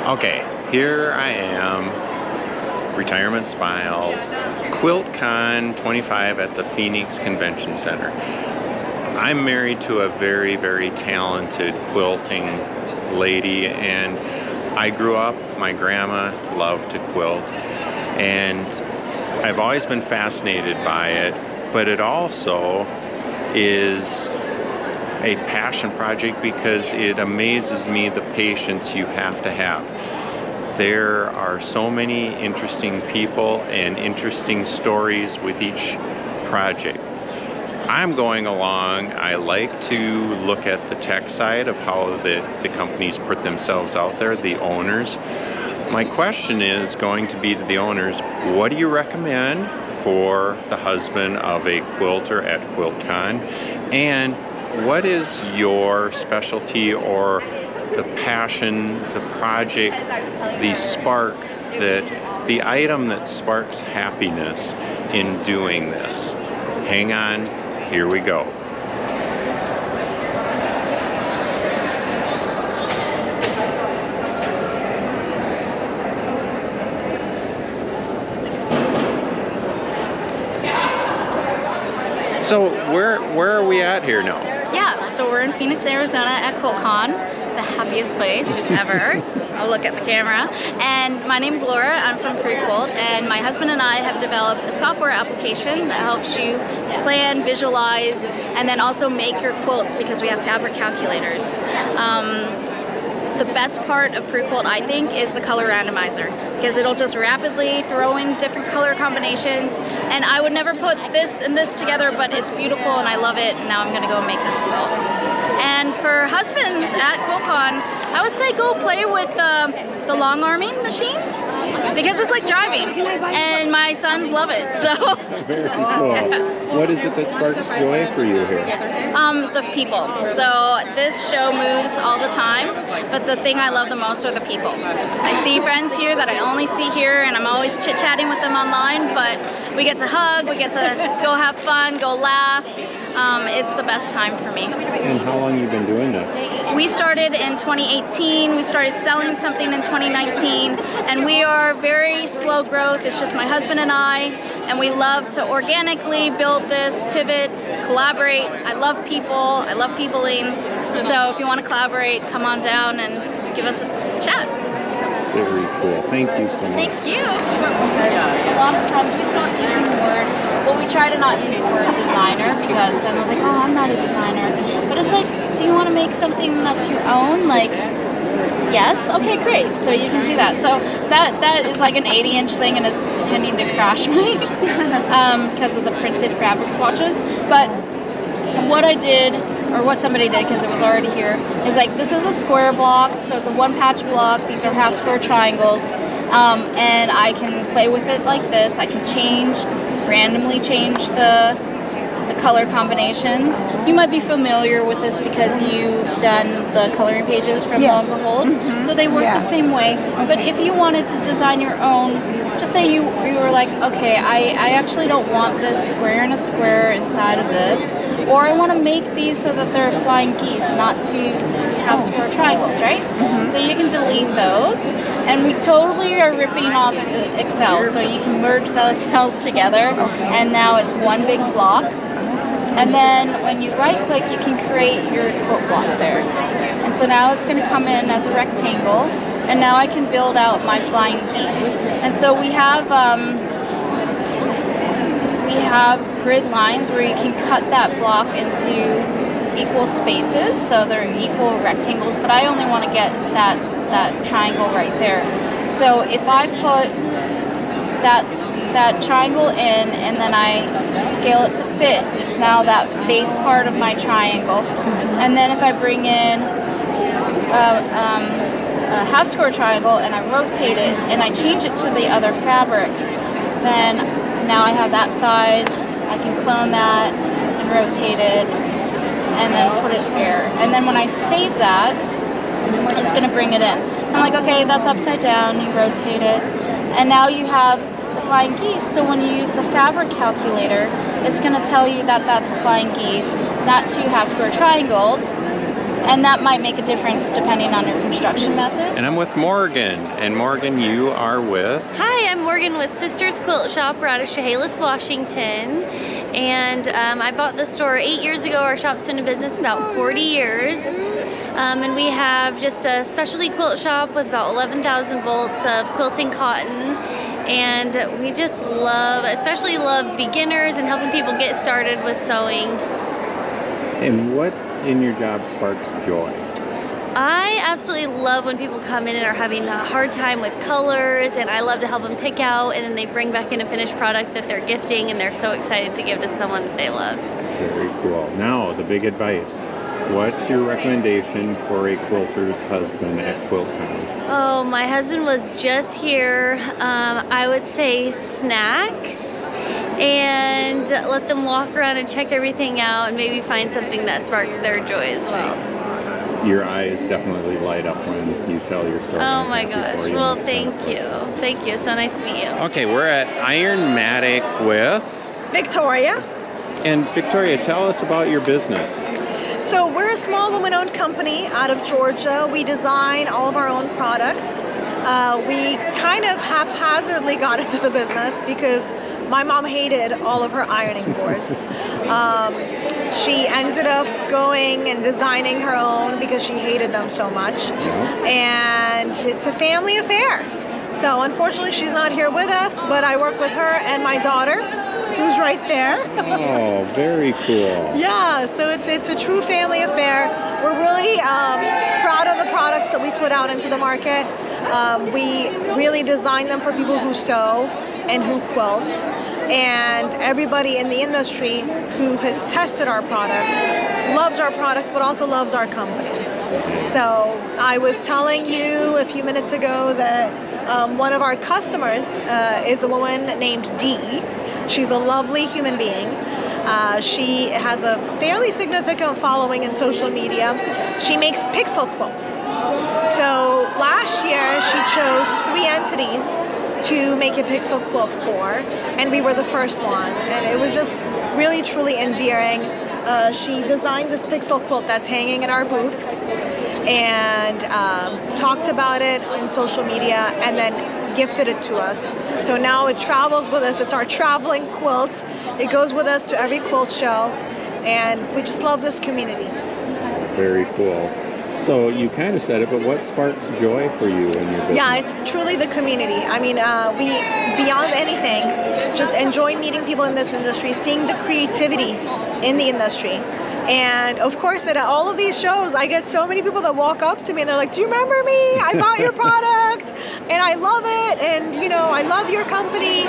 Okay, here I am, Retirement Smiles, Quiltcon 25 at the Phoenix Convention Center. I'm married to a very, very talented quilting lady, and I grew up, my grandma loved to quilt, and I've always been fascinated by it, but it also is a passion project because it amazes me the patience you have to have. There are so many interesting people and interesting stories with each project. I'm going along, I like to look at the tech side of how the companies put themselves out there, the owners. My question is going to be to the owners, what do you recommend for the husband of a quilter at Quiltcon? And what is your specialty or the passion, the project, the spark, the item that sparks happiness in doing this? Hang on, here we go. So where are we at here now? Yeah, so we're in Phoenix, Arizona at Quiltcon, the happiest place ever. I'll look at the camera. And my name is Laura, I'm from PreQuilt, and my husband and I have developed a software application that helps you plan, visualize, and then also make your quilts because we have fabric calculators. The best part of PreQuilt, I think, is the color randomizer, because it'll just rapidly throw in different color combinations, and I would never put this and this together, but it's beautiful and I love it, and now I'm gonna go make this quilt. And for husbands at Quiltcon, I would say go play with the long arming machines, because it's like driving, and my sons love it, so. Very cool. What is it that sparks joy for you here? The people. So this show moves all the time, but the thing I love the most are the people. I see friends here that I only see here, and I'm always chit-chatting with them online, but we get to hug, we get to go have fun, go laugh. It's the best time for me. And how long have you been doing this? We started in 2018, we started selling something in 2019, and we are very slow growth. It's just my husband and I, and we love to organically build this, pivot, collaborate. I love people, I love peopling, so if you want to collaborate, come on down and give us a chat. Very cool. Thank you so much. Thank you. A lot of times we start using the word, well, we try to not use the word designer, because then we're like, oh, I'm not a designer. But it's like, do you want to make something that's your own? Like, yes? Okay, great. So you can do that. So that is like an 80-inch thing, and it's tending to crash me because of the printed fabric swatches. But what I did, or what somebody did, because it was already here, is like, this is a square block, so it's a one patch block. These are half square triangles, and I can play with it like this. I can randomly change the color combinations. You might be familiar with this because you've done the coloring pages from Lo and Behold. So they work the same way. But if you wanted to design your own, just say you were like, okay, I actually don't want this square and a square inside of this, or I want to make these so that they're flying geese, not to have square triangles, right? So you can delete those, and we totally are ripping off Excel, so you can merge those cells together, and now it's one big block. And then when you right click, you can create your quilt block there. And so now it's going to come in as a rectangle, and now I can build out my flying geese. And so we have grid lines where you can cut that block into equal spaces, so they're equal rectangles, but I only want to get that triangle right there. So if I put that triangle in, and then I scale it to fit, it's now that base part of my triangle. And then if I bring in a half square triangle and I rotate it and I change it to the other fabric, then now I have that side. I can clone that and rotate it and then put it here. And then when I save that, it's going to bring it in. I'm like, okay, that's upside down. You rotate it, and now you have the flying geese. So when you use the fabric calculator, it's going to tell you that that's a flying geese, not two half square triangles. And that might make a difference depending on your construction method. And I'm with Morgan. And Morgan, you are with? Hi, I'm Morgan with Sisters Quilt Shop. We're out of Chehalis, Washington. And I bought the store 8 years ago. Our shop's been in business about 40 years. And we have just a specialty quilt shop with about 11,000 bolts of quilting cotton. And we just love, especially love beginners and helping people get started with sewing. And what in your job sparks joy? I absolutely love when people come in and are having a hard time with colors, and I love to help them pick out, and then they bring back in a finished product that they're gifting, and they're so excited to give to someone that they love. Very cool. Now, the big advice. What's your recommendation for a quilter's husband at Quiltcon? Oh, my husband was just here. I would say snacks, and let them walk around and check everything out, and maybe find something that sparks their joy as well. Your eyes definitely light up when you tell your story. Oh my gosh. Well, thank you. Thank you. So nice to meet you. Okay, we're at IronMatik with Victoria. And Victoria, tell us about your business. So we're a small woman-owned company out of Georgia. We design all of our own products. We kind of haphazardly got into the business because my mom hated all of her ironing boards. She ended up going and designing her own because she hated them so much. And it's a family affair. So unfortunately she's not here with us, but I work with her and my daughter, who's right there. Oh, very cool. Yeah, so it's a true family affair. We're really proud of the products that we put out into the market. We really design them for people who sew and who quilt. And everybody in the industry who has tested our products loves our products, but also loves our company. So I was telling you a few minutes ago that one of our customers is a woman named Dee. She's a lovely human being. She has a fairly significant following in social media. She makes pixel quilts. So last year she chose 3 entities to make a pixel quilt for, and we were the first one, and it was just really truly endearing. She designed this pixel quilt that's hanging in our booth and talked about it in social media and then gifted it to us. So now it travels with us. It's our traveling quilt. It goes with us to every quilt show, and we just love this community. Very cool. So you kind of said it, but what sparks joy for you in your business? Yeah, it's truly the community. I mean, we, beyond anything, just enjoy meeting people in this industry, seeing the creativity in the industry. And of course, at all of these shows, I get so many people that walk up to me and they're like, do you remember me? I bought your product and I love it. And you know, I love your company.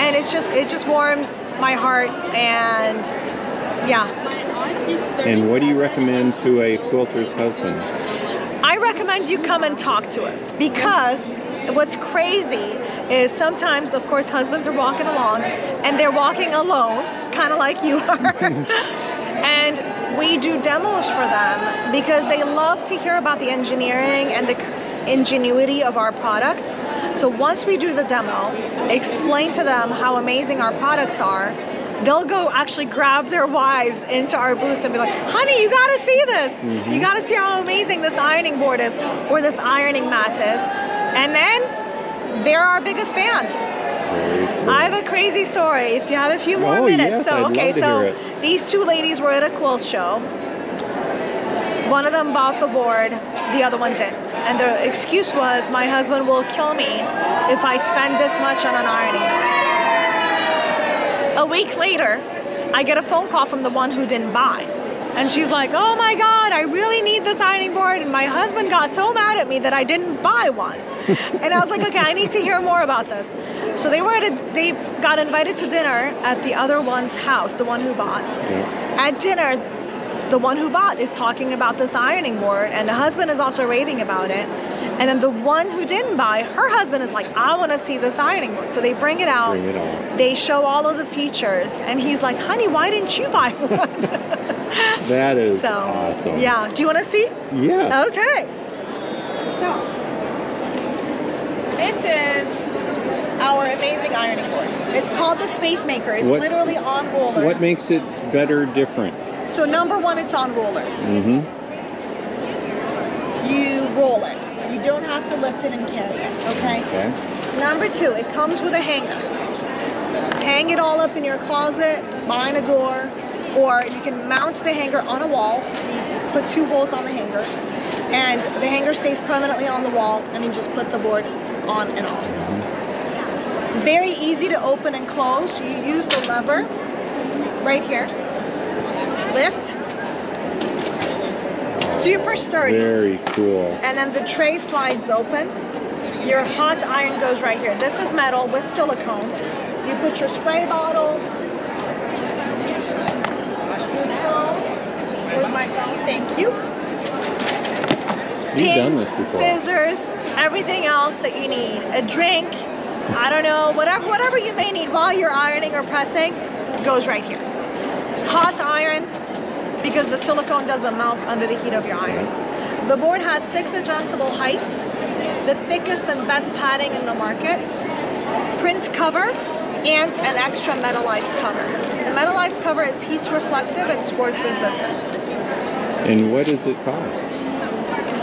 And it just warms my heart, and yeah. And what do you recommend to a quilter's husband? I recommend you come and talk to us, because what's crazy is sometimes, of course, husbands are walking along and they're walking alone, kind of like you are. And we do demos for them because they love to hear about the engineering and the ingenuity of our products. So once we do the demo, explain to them how amazing our products are, they'll go actually grab their wives into our booths and be like, honey, you gotta see this. You gotta see how amazing this ironing board is, or this ironing mat is. And then they're our biggest fans. Cool. I have a crazy story if you have a few more minutes. Yes, So I'd love to hear it. These 2 ladies were at a quilt show. One of them bought the board, the other one didn't. And the excuse was, my husband will kill me if I spend this much on an ironing board. A week later, I get a phone call from the one who didn't buy. And she's like, oh my God, I really need this ironing board. And my husband got so mad at me that I didn't buy one. And I was like, okay, I need to hear more about this. So they got invited to dinner at the other one's house, the one who bought. At dinner, the one who bought is talking about this ironing board, and the husband is also raving about it. And then the one who didn't buy, her husband is like, I want to see this ironing board. So they bring it out. They show all of the features, and he's like, honey, why didn't you buy one? That is awesome. Yeah. Do you want to see? Yes. Okay. So this is our amazing ironing board. It's called the Space Maker. It's literally on rollers. What makes it better, different? So number one, it's on rollers. you roll it. You don't have to lift it and carry it, okay? Okay. Number 2, it comes with a hanger. Hang it all up in your closet, behind a door, or you can mount the hanger on a wall. You put 2 holes on the hanger, and the hanger stays permanently on the wall, and you just put the board on and off. Very easy to open and close. You use the lever right here. Lift. Super sturdy. Very cool. And then the tray slides open. Your hot iron goes right here. This is metal with silicone. You put your spray bottle. Where's my phone? Thank you. You've done Pins, this before. scissors, everything else that you need. A drink, I don't know, whatever you may need while you're ironing or pressing goes right here. Hot iron, because the silicone doesn't melt under the heat of your iron. The board has 6 adjustable heights, the thickest and best padding in the market, print cover, and an extra metallized cover. The metallized cover is heat reflective and scorch resistant. And what does it cost?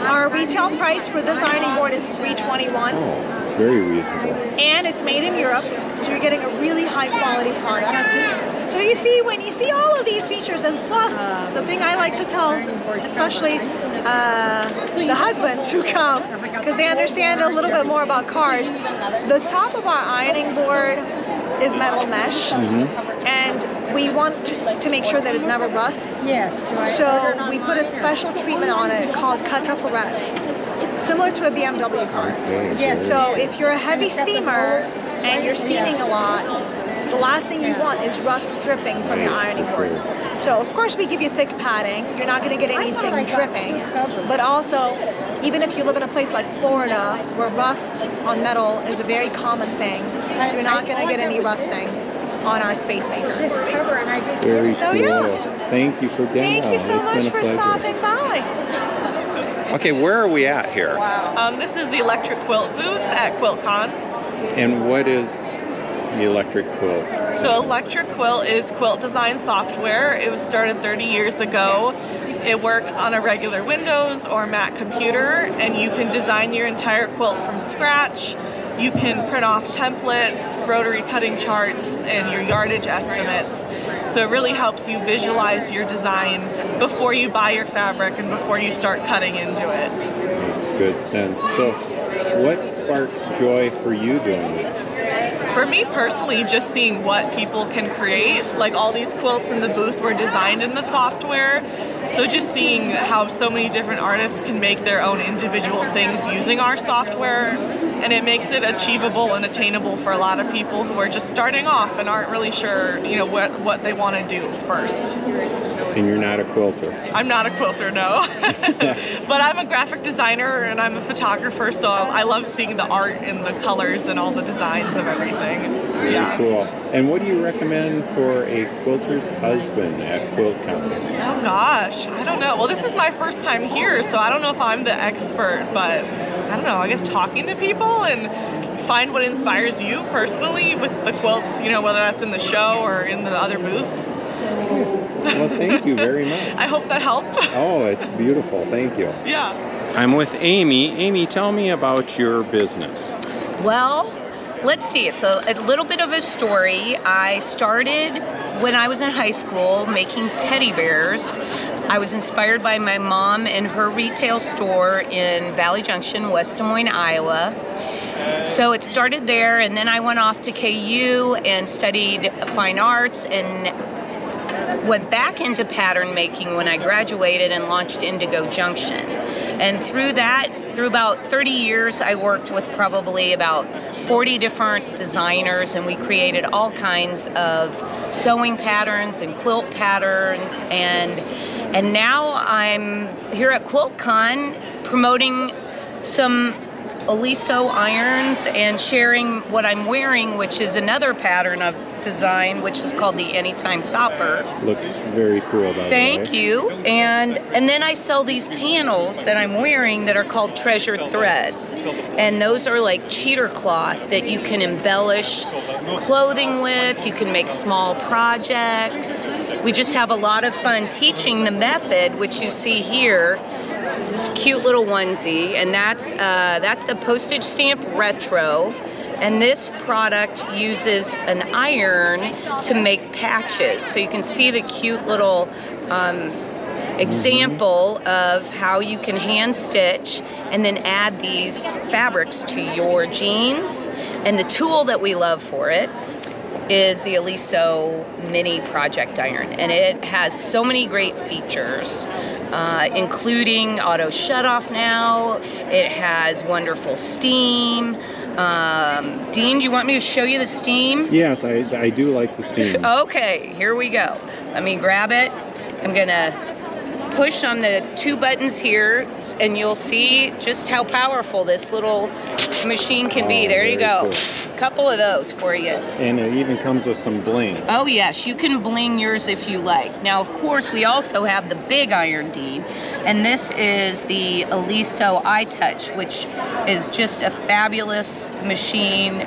Our retail price for this ironing board is $321. Oh, it's very reasonable. And it's made in Europe, so you're getting a really high quality product. So you see, when you see all of these features, and plus the thing I like to tell, especially the husbands who come, because they understand a little bit more about cars, the top of our ironing board is metal mesh, and we want to make sure that it never rusts. Yes. So we put a special treatment on it called Threadz, similar to a BMW car. Okay, Yes. So if you're a heavy steamer and you're steaming a lot, the last thing you want is rust dripping from your ironing board. So of course we give you thick padding. You're not going to get anything dripping. But also, even if you live in a place like Florida where rust on metal is a very common thing, you're not going to get any rusting on our Space Maker. This cover, and I did. Very So, cool. yeah. Thank you for being Thank you so It's much been a for pleasure. stopping by. Okay, where are we at here? This is the electric quilt booth at Quiltcon. And what is the electric quilt? So electric quilt is quilt design software. It was started 30 years ago. It works on a regular Windows or Mac computer, and you can design your entire quilt from scratch. You can print off templates, rotary cutting charts, and your yardage estimates. So it really helps you visualize your design before you buy your fabric and before you start cutting into it. Makes good sense. So what sparks joy for you doing this? For me personally, just seeing what people can create, like all these quilts in the booth were designed in the software. So just seeing how so many different artists can make their own individual things using our software, and it makes it achievable and attainable for a lot of people who are just starting off and aren't really sure, you know, what they want to do first. And you're not a quilter. I'm not a quilter, no. But I'm a graphic designer and I'm a photographer, so I love seeing the art and the colors and all the designs of everything. Very cool. And what do you recommend for a quilter's husband at Quiltcon? Oh gosh, I don't know. Well, this is my first time here, so I don't know if I'm the expert, but I don't know, I guess talking to people and find what inspires you personally with the quilts, you know, whether that's in the show or in the other booths. Well, thank you very much. I hope that helped. Oh, it's beautiful. Thank you. Yeah. I'm with Amy. Amy, tell me about your business. Well, let's see. It's a little bit of a story. I started when I was in high school making teddy bears. I was inspired by my mom and her retail store in Valley Junction, West Des Moines, Iowa. So it started there, and then I went off to KU and studied fine arts and went back into pattern making when I graduated and launched Indigo Junction. And through that, through about 30 years, I worked with probably about 40 different designers, and we created all kinds of sewing patterns and quilt patterns. And now I'm here at Quiltcon promoting some Oliso irons and sharing what I'm wearing, which is another pattern of design, which is called the Anytime Topper. Looks very cool, by the way. Thank you. And then I sell these panels that I'm wearing that are called Treasured Threads. And those are like cheater cloth that you can embellish clothing with. You can make small projects. We just have a lot of fun teaching the method, which you see here. it's this cute little onesie, and that's the postage stamp retro. And this product uses an iron to make patches. So you can see the cute little example of how you can hand stitch and then add these fabrics to your jeans. And the tool that we love for it is the Oliso Mini Project Iron. And it has so many great features, including auto shut-off now. It has wonderful steam. Dean, do you want me to show you the steam? Yes, I do like the steam. Okay, here we go. Let me grab it. I'm gonna push on the two buttons here, and you'll see just how powerful this little machine can be. There you go. Cool. A couple of those for you. And it even comes with some bling. Oh yes, you can bling yours if you like. Now, of course, we also have the big iron, Dean, and this is the Oliso iTouch, which is just a fabulous machine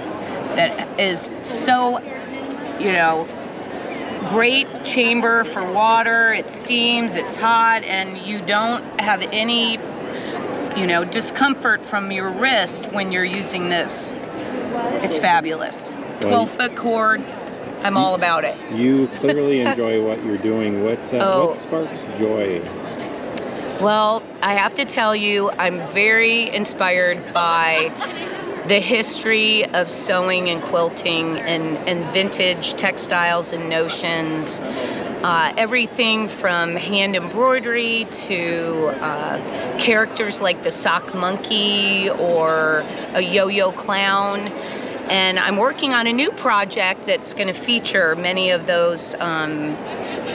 that is so, great chamber for water. It steams, it's hot, and you don't have any, discomfort from your wrist when you're using this. It's fabulous. 12-foot cord. I'm all about it. You clearly enjoy what you're doing. What sparks joy? Well, I have to tell you, I'm very inspired by the history of sewing and quilting and vintage textiles and notions. Everything from hand embroidery to characters like the sock monkey or a yo-yo clown. And I'm working on a new project that's going to feature many of those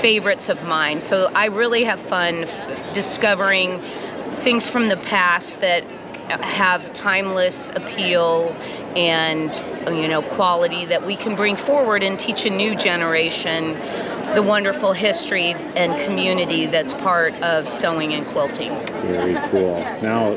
favorites of mine. So I really have fun discovering things from the past that have timeless appeal and quality that we can bring forward and teach a new generation the wonderful history and community that's part of sewing and quilting. Very cool. Now,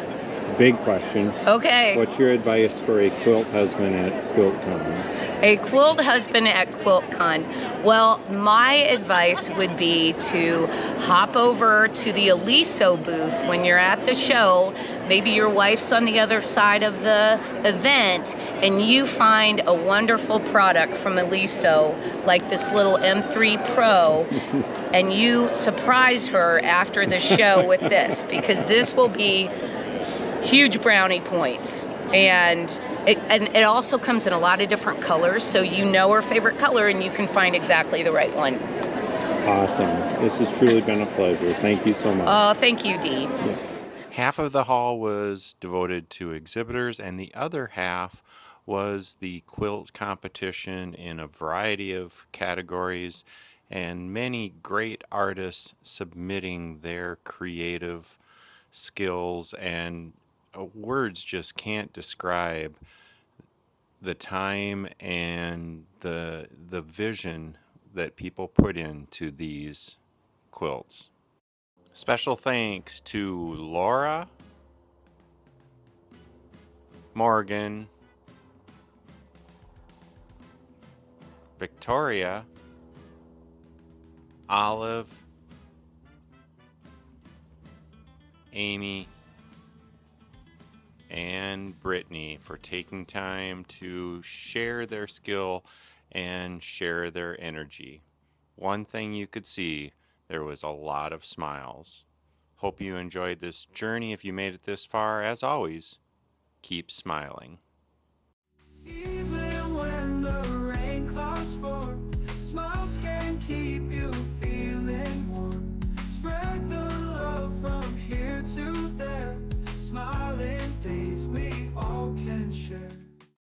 big question. Okay. What's your advice for a quilt husband at Quiltcon? A quilt husband at Quiltcon. Well, my advice would be to hop over to the Oliso booth when you're at the show. Maybe your wife's on the other side of the event and you find a wonderful product from Oliso, like this little M3 Pro, and you surprise her after the show with this, because this will be huge brownie points. And it also comes in a lot of different colors, so you know her favorite color and you can find exactly the right one. Awesome. This has truly been a pleasure. Thank you so much. Oh, thank you, Dee. Yeah. Half of the hall was devoted to exhibitors, and the other half was the quilt competition in a variety of categories, and many great artists submitting their creative skills, and words just can't describe the time and the vision that people put into these quilts. Special thanks to Laura, Morgan, Victoria, Olive, Amy, and Brittany for taking time to share their skill and share their energy. One thing you could see, there was a lot of smiles. Hope you enjoyed this journey. If you made it this far, as always, keep smiling.